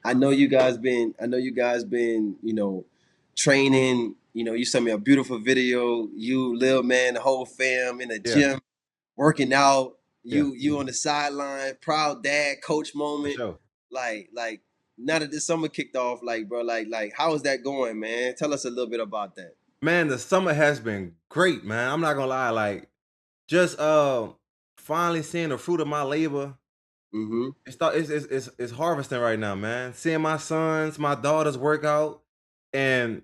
I know you guys been, training. You sent me a beautiful video. You, Lil Man, the whole fam in the Yeah, gym, working out. yeah, You on the sideline, proud dad, coach for moment. sure. Like now that this summer kicked off, like bro, like how is that going, man? Tell us a little bit about that. Man, the summer has been great, man. I'm not gonna lie, like just finally seeing the fruit of my labor. Mm-hmm. It's harvesting right now, man. Seeing my sons, my daughters work out, and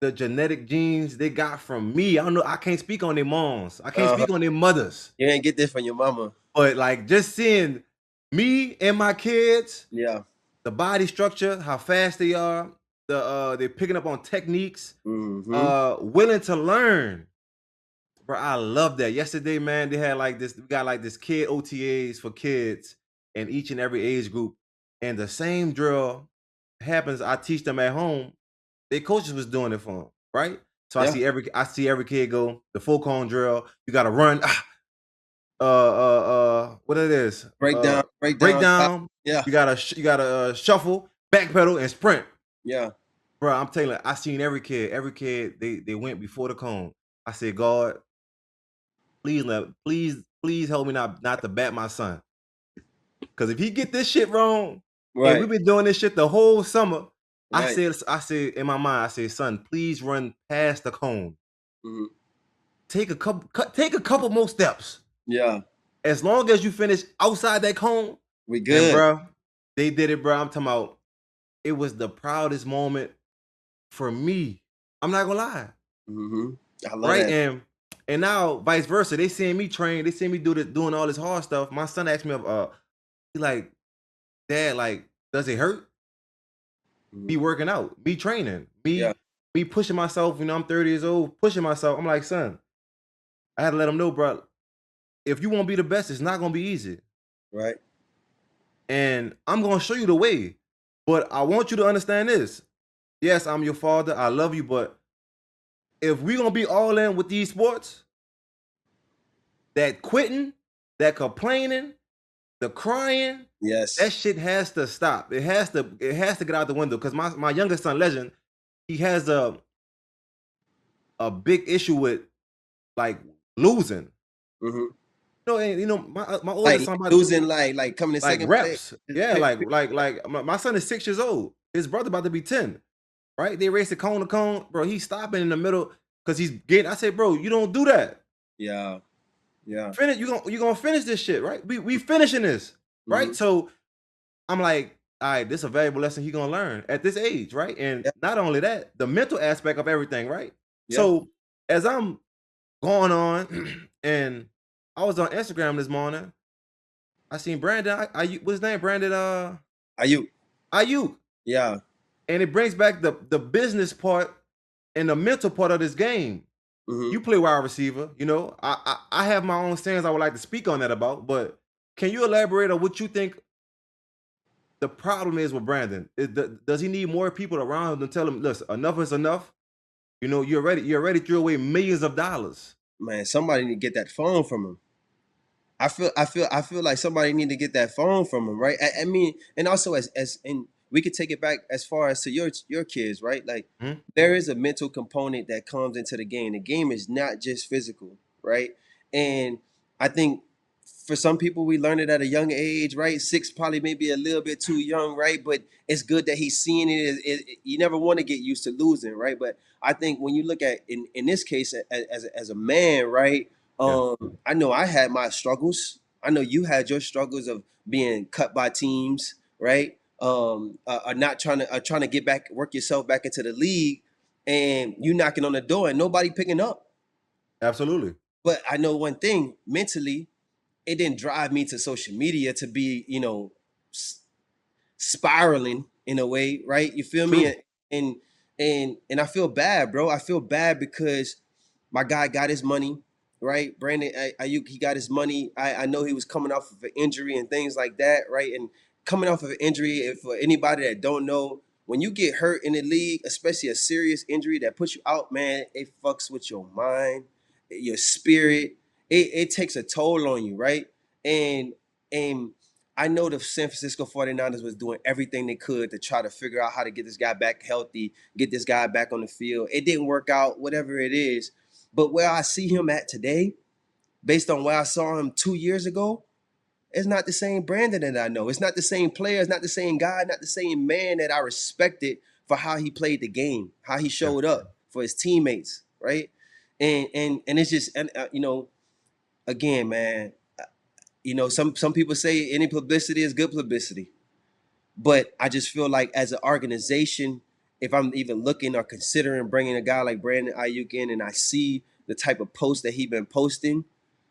the genetic genes they got from me. I don't know. I can't speak on their moms. I can't Uh-huh. speak on their mothers. You ain't get this from your mama. But like just seeing me and my kids, Yeah. the body structure, how fast they are, they're picking up on techniques, Mm-hmm. willing to learn. Bro, I love that. Yesterday, man, they had like this. We got like this kid OTAs for kids in each and every age group, and the same drill happens. I teach them at home. Their coaches was doing it for them, right? So Yeah. I see every kid go the full cone drill. You got to run. What it is? Break down. Breakdown. Yeah. You gotta shuffle, backpedal, and sprint. Yeah. Bro, I'm telling you, I seen every kid. Every kid they went before the cone. I said, God, please help me not to bat my son. Cause if he get this shit wrong, and Right. we've been doing this shit the whole summer, Right. I said in my mind, I said, son, please run past the cone. Mm-hmm. Take a couple more steps. Yeah. As long as you finish outside that cone, We and good. bro, they did it, bro. I'm talking about it was the proudest moment for me. I'm not gonna lie, Mm-hmm. I love right? that. And now vice versa. They seeing me train. They seeing me doing all this hard stuff. My son asked me, he like, Dad, like, does it hurt? Mhm. Me working out, me training, Yeah. me pushing myself. You know, I'm 30 years old, pushing myself. I'm like, son, I had to let him know, bro. If you want to be the best, it's not gonna be easy, Right. and I'm gonna show you the way. But I want you to understand this. Yes, I'm your father. I love you, but if we gonna be all in with these sports, that quitting, that complaining, the crying, that Yes. shit has to stop. It has to get out the window. Cause my youngest son, Legend, he has a big issue with like losing. Mm-hmm. And my Like oldest son about losing, like coming in like second place. reps. Yeah, like my son is 6 years old. His brother about to be 10. Right? They race the cone to cone, bro. He's stopping in the middle because he's getting. I say, bro, you don't do that. Yeah. Yeah. Finish. You gonna finish this shit, right? We finishing this, Mm-hmm. right? So I'm like, all right, this is a valuable lesson he gonna learn at this age, right? And Yeah. not only that, the mental aspect of everything, right? Yeah. So as I'm going on, and I was on Instagram this morning, I seen Brandon. What's his name? Brandon. Are you? Aiyuk, Yeah. and it brings back the business part and the mental part of this game. Mm-hmm. You play wide receiver. You know, I have my own stance I would like to speak on that about, but can you elaborate on what you think the problem is with Brandon? Does he need more people around him to tell him, listen, enough is enough? You know, you already threw away millions of dollars. Man, somebody need to get that phone from him. I feel like somebody need to get that phone from him, right? I mean, and also as and we could take it back as far as to your kids, right? Like Hmm? there is a mental component that comes into the game. The game is not just physical, right? And I think for some people we learn it at a young age, right? Six probably maybe a little bit too young, right? But it's good that he's seeing it. You never want to get used to losing, right? But I think when you look at in this case as a man, right? Yeah, I know I had my struggles. I know you had your struggles of being cut by teams, right? Not trying to get back, work yourself back into the league, and you knocking on the door and nobody picking up. absolutely. But I know one thing mentally, it didn't drive me to social media to be, spiraling in a way, right? You feel me? True. And and I feel bad, bro. I feel bad because my guy got his money, right? Brandon Aiyuk, he got his money. I know he was coming off of an injury and things like that, right? And coming off of an injury, if for anybody that don't know, when you get hurt in the league, especially a serious injury that puts you out, man, it fucks with your mind, your spirit. It takes a toll on you, right? And and I know the San Francisco 49ers was doing everything they could to try to figure out how to get this guy back healthy, get this guy back on the field. It didn't work out, whatever it is. But where I see him at today, based on where I saw him 2 years ago, it's not the same Brandon that I know. It's not the same player. It's not the same guy, not the same man that I respected for how he played the game, how he Yeah. showed up for his teammates, right? And it's just, and again, man, some people say any publicity is good publicity, but I just feel like as an organization, if I'm even looking or considering bringing a guy like Brandon Aiyuk in, and I see the type of posts that he been posting,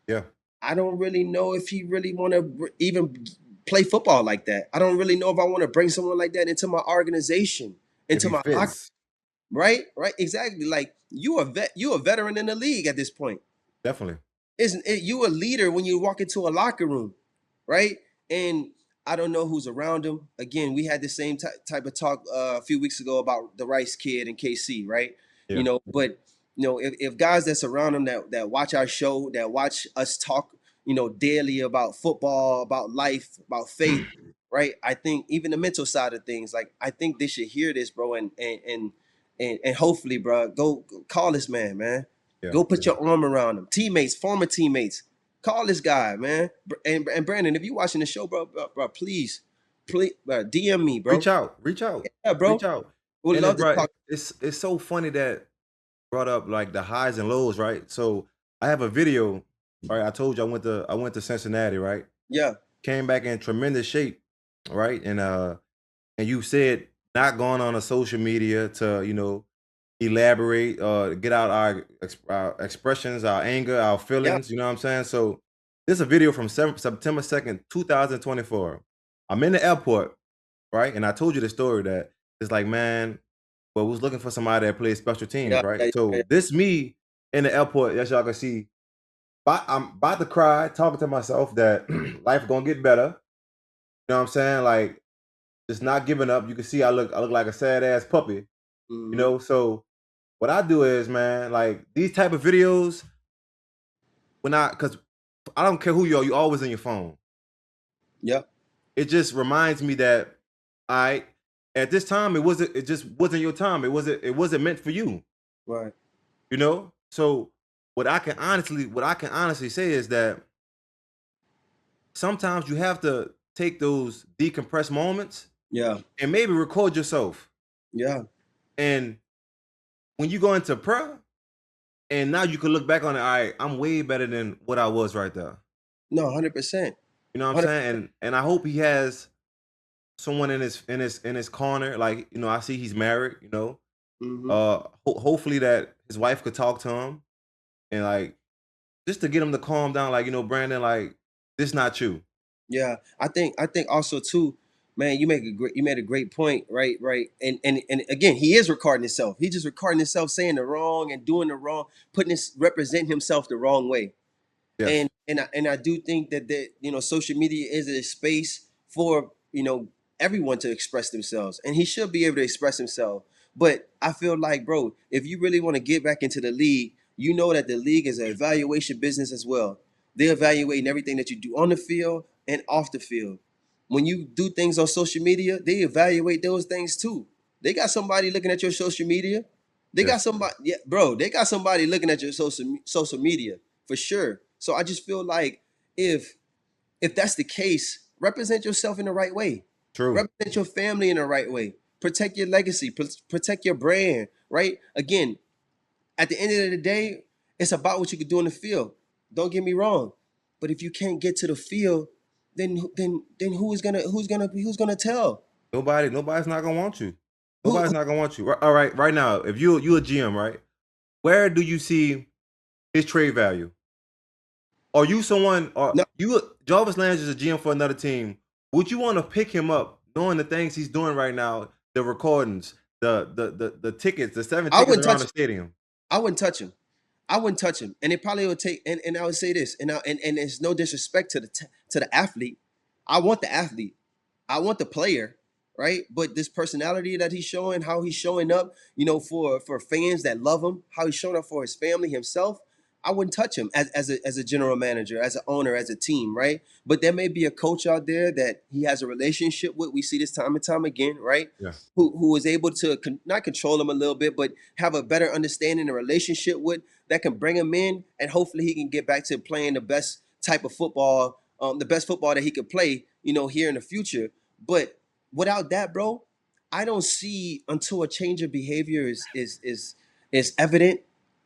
Yeah. I don't really know if he really want to even play football like that. I don't really know if I want to bring someone like that into my organization, If into he my locker. fits, Right, exactly. Like you a veteran in the league at this point. definitely. Isn't it, you a leader when you walk into a locker room, right? And I don't know who's around him. Again, we had the same type of talk a few weeks ago about the Rice kid in KC, right? Yeah. But if guys that's around him that watch our show, that watch us talk, daily about football, about life, about faith, right? I think even the mental side of things, like I think they should hear this, bro, and hopefully, bro, go call this man. Yeah. Go put your arm around him. Teammates, former teammates, call this guy, man. And Brandon, if you watching the show, bro, please, DM me, bro. Reach out. Reach out. Yeah, Reach bro. out. Would And it's love to bro, talk. it's so funny that brought up like the highs and lows, right? So I have a video. Right, I told you I went to Cincinnati, right? Yeah, Came back in tremendous shape, right? And you said not going on a social media to elaborate, get out our expressions, our anger, our yeah. feelings. You know what I'm saying? So this is a video from September 2nd, 2024. I'm in the airport, right? And I told you the story that it's like, man, well, we was looking for somebody that plays special teams, Yeah, right? yeah, yeah. So this me in the airport, as y'all can see, I'm about to cry, talking to myself that life gonna get better. You know what I'm saying? Like just not giving up. You can see I look like a sad ass puppy. Mm-hmm. So what I do is, man, like these type of videos, because I don't care who you are, you always in your phone. Yep. It just reminds me that I at this time it just wasn't your time. It wasn't meant for you. Right. So what I can honestly say is that sometimes you have to take those decompressed moments Yeah. and maybe record yourself. Yeah. And when you go into prayer, and now you can look back on it, all right, I'm way better than what I was right there. No, 100%. You know what I'm 100. saying? And I hope he has someone in his corner. Like, I see he's married, Mm-hmm. hopefully that his wife could talk to him and like just to get him to calm down, like, Brandon, like, this not you. Yeah, I think also too, man. You made a great point, right? Right, and again, he is recording himself. He just recording himself saying the wrong and doing the wrong, putting his representing himself the wrong way. Yes. And I do think that social media is a space for everyone to express themselves, and he should be able to express himself. But I feel like, bro, if you really want to get back into the league, you know that the league is an evaluation business as well. They're evaluating everything that you do on the field and off the field. When you do things on social media, they evaluate those things too. They got somebody looking at your social media. They got Yes. somebody, yeah, bro. They got somebody looking at your social media for sure. So I just feel like if if that's the case, represent yourself in the right way. True. Represent your family in the right way. Protect your legacy. Protect your brand. Right. Again, at the end of the day, it's about what you can do in the field. Don't get me wrong, but if you can't get to the field, then who's gonna tell? Nobody's not gonna want you. Who, Nobody's who not gonna want you. All right, right now, if you a GM, right? Where do you see his trade value? Are you someone? Or no, Jarvis Landry is a GM for another team? Would you want to pick him up, knowing the things he's doing right now, the recordings, the tickets, the seven I tickets wouldn't around touch the him. stadium? I wouldn't touch him. I wouldn't touch him, and it probably would take. And I would say this, and it's no disrespect to the athlete. I want the athlete. I want the player, right? But this personality that he's showing, how he's showing up, for fans that love him, how he's showing up for his family, himself. I wouldn't touch him as a general manager, as an owner, as a team, right? But there may be a coach out there that he has a relationship with. We see this time and time again, right? Yeah. Who is able to not control him a little bit, but have a better understanding and relationship with that can bring him in, and hopefully he can get back to playing the best type of football, the best football that he could play, here in the future. But without that, bro, I don't see until a change of behavior is evident,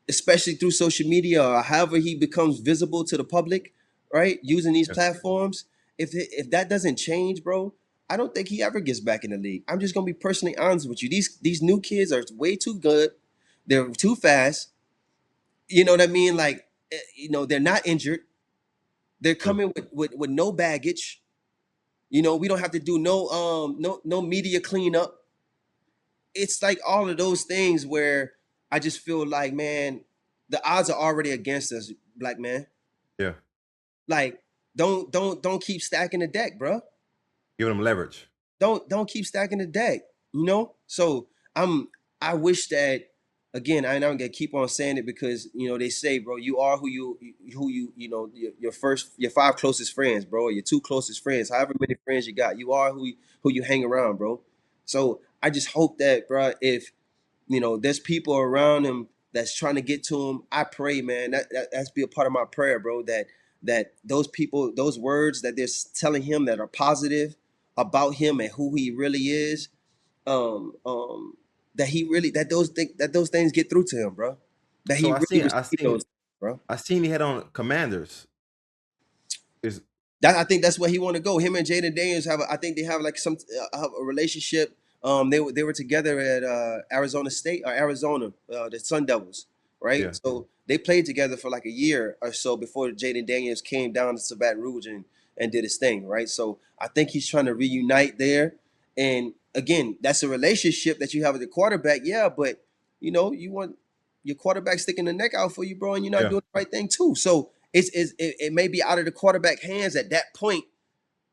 especially through social media or however he becomes visible to the public, right? Using these Yeah. platforms. If that doesn't change, bro, I don't think he ever gets back in the league. I'm just gonna be personally honest with you. These new kids are way too good. They're too fast. You know what I mean? Like, they're not injured. They're True. coming with no baggage. We don't have to do no media cleanup. It's like all of those things where I just feel like, man, the odds are already against us, black man. Yeah. Like, don't keep stacking the deck, bro. Giving them leverage. Don't keep stacking the deck. So I wish that, again, I'm gonna keep on saying it because they say, bro, you are your five closest friends, bro, or your two closest friends, however many friends you got, you are who you hang around, bro. So I just hope that, bro, if there's people around him that's trying to get to him, I pray, man, that's be a part of my prayer, bro, that those people, those words that they're telling him that are positive about him and who he really is, um, um, that those things get through to him, bro. That he So I really seen I receive seen those, bro. I seen he had on Commanders. Is I think that's where he want to go. Him and Jaden Daniels I think they have like some have a relationship. They were together at Arizona State or Arizona, the Sun Devils, right? yeah. So they played together for like a year or so before Jaden Daniels came down to Baton Rouge and did his thing, right? So I think he's trying to reunite there. And again, that's a relationship that you have with the quarterback, yeah. But you want your quarterback sticking the neck out for you, bro, and you're not Yeah. doing the right thing too. So it may be out of the quarterback hands at that point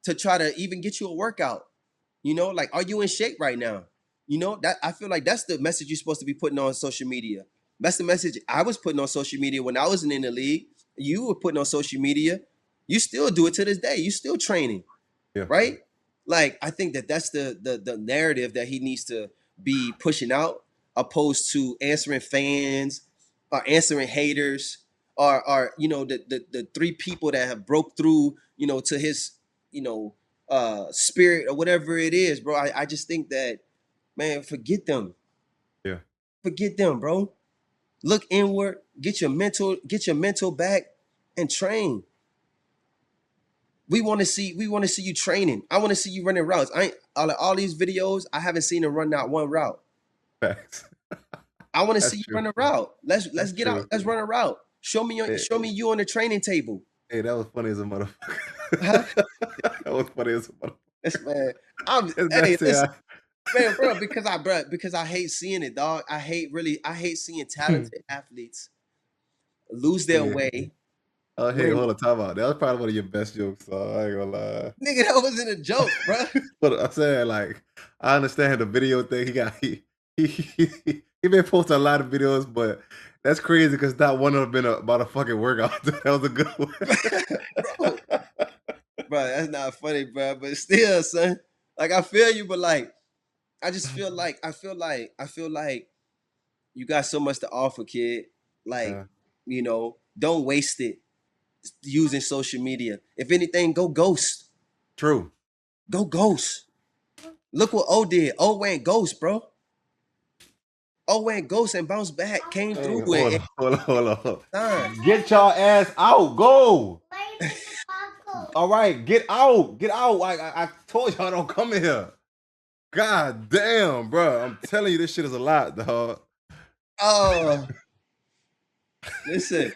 to try to even get you a workout. Like, are you in shape right now? That I feel like that's the message you're supposed to be putting on social media. That's the message I was putting on social media when I wasn't in the league. You were putting on social media. You still do it to this day. You still training, Yeah. right? Like, I think that's the narrative that he needs to be pushing out, opposed to answering fans or answering haters or the three people that have broke through to his you know spirit or whatever it is, bro. I just think that, man, Yeah. forget them, bro. Look inward, get your mental back, and train. We want to see you training. I want to see you running routes. I ain't all these videos. I haven't seen him run not one route. Facts. I want to see That's you true. run a route. Let's That's get out. true. Let's run a route. Hey, Show me you on the training table. hey, that was funny as a Huh? motherfucker. That was funny as a motherfucker. This man. I'm It's hey, nasty. listen, man, bro, because I hate seeing it, dog. I hate seeing talented athletes lose their Hey, way hey, when hold on, time out. That was probably one of your best jokes. So I ain't gonna lie. nigga, that wasn't a joke, bro. But I'm saying, like, I understand the video thing. He been posting a lot of videos, but that's crazy because not one of them been about a fucking workout. That was a good one. bro, bro, that's not funny, bro. But still, son, like, I feel you, but like I just feel like you got so much to offer, kid. Like, Yeah, don't waste it using social media. If anything, go ghost. true. Go ghost. Look what O did. O went ghost, bro. O went ghost and bounced back, came Hey, through hold and on, hold on, hold on. signed. Get y'all ass out. Go. All right, get out. Get out. I told y'all don't come in here. God damn, bro. I'm telling you, this shit is a lot, dog. Oh, listen,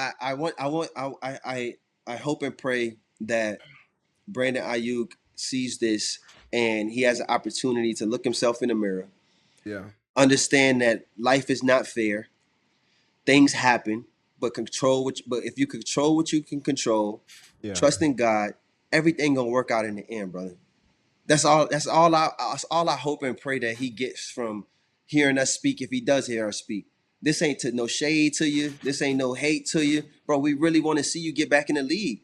I hope and pray that Brandon Ayuk sees this and he has an opportunity to look himself in the mirror, Yeah, understand that life is not fair. Things happen, but if you control what you can control, yeah. trust in God, everything gonna work out in the end, brother. That's all I hope and pray that he gets from hearing us speak, if he does hear us speak. This ain't to no shade to you. This ain't no hate to you, bro. We really want to see you get back in the league.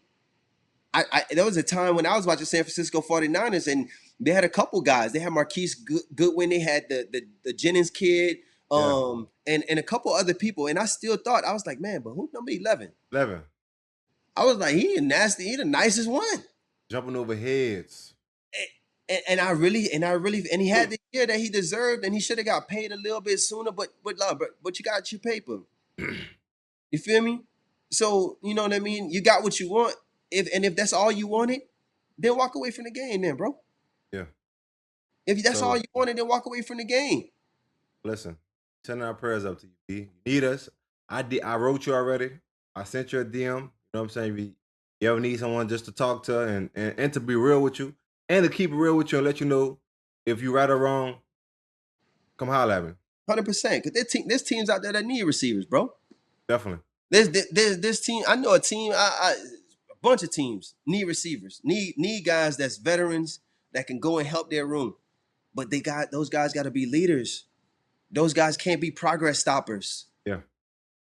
There was a time when I was watching San Francisco 49ers and they had a couple guys. They had Marquise Goodwin. They had the Jennings kid, Yeah. and a couple other people. And I still thought, I was like, man, but who's number 11? 11. I was like, he nasty. He the nicest one. Jumping over heads. And and he had the year that he deserved, and he should have got paid a little bit sooner. But you got your paper. You feel me? So you know what I mean. You got what you want. If that's all you wanted, then walk away from the game, then, bro. Yeah. If that's all So you wanted, then walk away from the game. listen, sending our prayers up to you, B. You need us. I wrote you already. I sent you a DM. You know what I'm saying? If you ever need someone just to talk to and to be real with you and to keep it real with you and let you know if you right or wrong, come holler at me. 100%. Because there's teams out there that need receivers, bro. Definitely. There's team. I know a team. A bunch of teams need receivers. Need guys that's veterans that can go and help their room. But those guys got to be leaders. Those guys can't be progress stoppers. Yeah.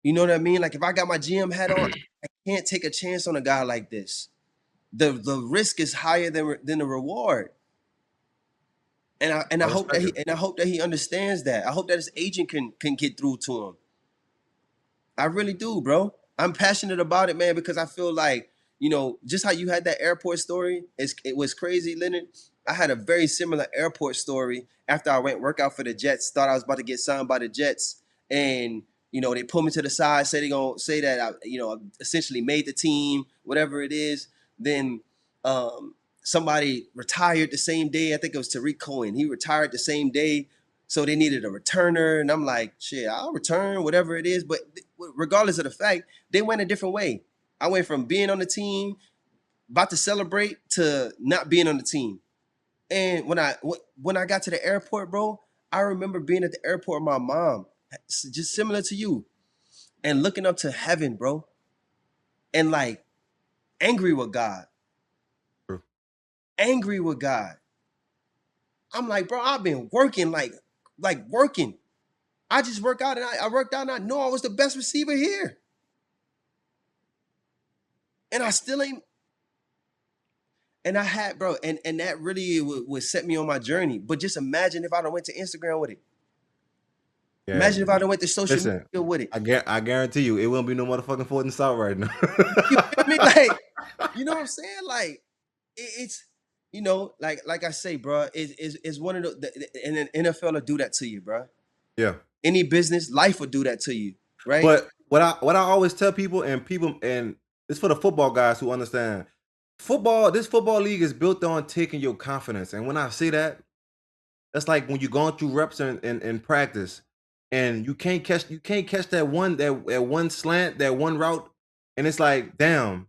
You know what I mean? Like if I got my GM hat on, I can't take a chance on a guy like this. The risk is higher than the reward. And I hope that he understands that. I hope that his agent can get through to him. I really do, bro. I'm passionate about it, man, because I feel like, just how you had that airport story, it was crazy, Leonard. I had a very similar airport story after I went work out for the Jets. Thought I was about to get signed by the Jets, and they pulled me to the side, said they gonna say that I essentially made the team, whatever it is. Then somebody retired the same day. I think it was Tariq Cohen. He retired the same day. So they needed a returner, and I'm like, shit, I'll return whatever it is. But regardless of the fact, they went a different way. I went from being on the team, about to celebrate, to not being on the team. And when I got to the airport, bro, I remember being at the airport with my mom, just similar to you, and looking up to heaven, bro, and like angry with God. True. Angry with God. I'm like, bro, I've been working like working. I just work out and I worked out and I know I was the best receiver here. And I still ain't. And I had, bro, and that really would set me on my journey. But just imagine if I don't went to Instagram with it. Yeah. Imagine if I don't went to social Listen, media with it. I guarantee you, it won't be no motherfucking Fort and South right now. You feel me? Like, you know what I'm saying? Like, it's, like I say, bro, it's one of and an NFL will do that to you, bro. Yeah. Any business, life will do that to you, right? But what I always tell people, and it's for the football guys who understand, this football league is built on taking your confidence. And when I say that, that's like when you're going through reps in practice, and you can't catch that one slant, that one route, and it's like, damn,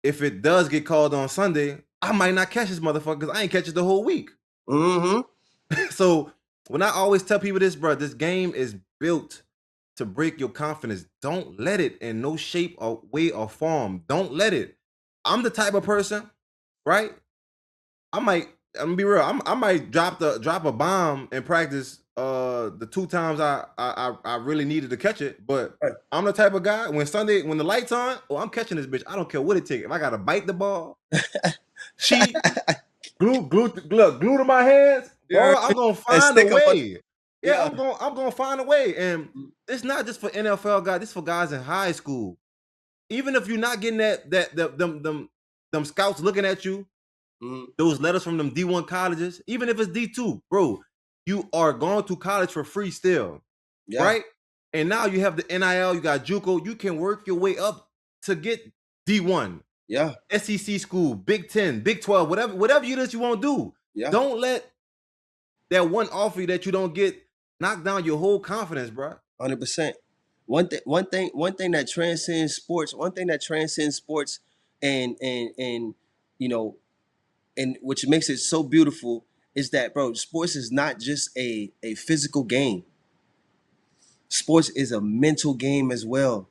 if it does get called on Sunday, I might not catch this motherfucker because I ain't catch it the whole week. Mm-hmm. So when I always tell people this, bro, this game is built to break your confidence. Don't let it in no shape or way or form. Don't let it. I'm the type of person, right? I'm gonna be real. I might drop a bomb in practice. The 2 times I really needed to catch it, but Right. I'm the type of guy when the lights on, I'm catching this bitch. I don't care what it takes. If I gotta bite the ball, cheat, glue to my hands, bro, I'm gonna find a way. Yeah, I'm gonna find a way. And it's not just for NFL guys. This for guys in high school. Even if you're not getting them scouts looking at you, those letters from them D1 colleges, even if it's D2, bro, you are going to college for free still, right? And now you have the NIL, you got JUCO, you can work your way up to get D1. Yeah. SEC school, Big 10, Big 12, whatever it is you want to do. Yeah. Don't let that one offer that you don't get knock down your whole confidence, bro. 100%. One thing that transcends sports. One thing that transcends sports, and and which makes it so beautiful is that, bro, sports is not just a physical game. Sports is a mental game as well.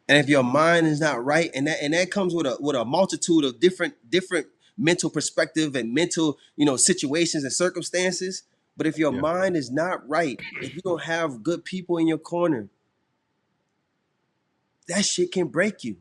And if your mind is not right, and that comes with a multitude of different mental perspective and mental situations and circumstances. But if your Yeah. mind is not right, if you don't have good people in your corner, that shit can break you.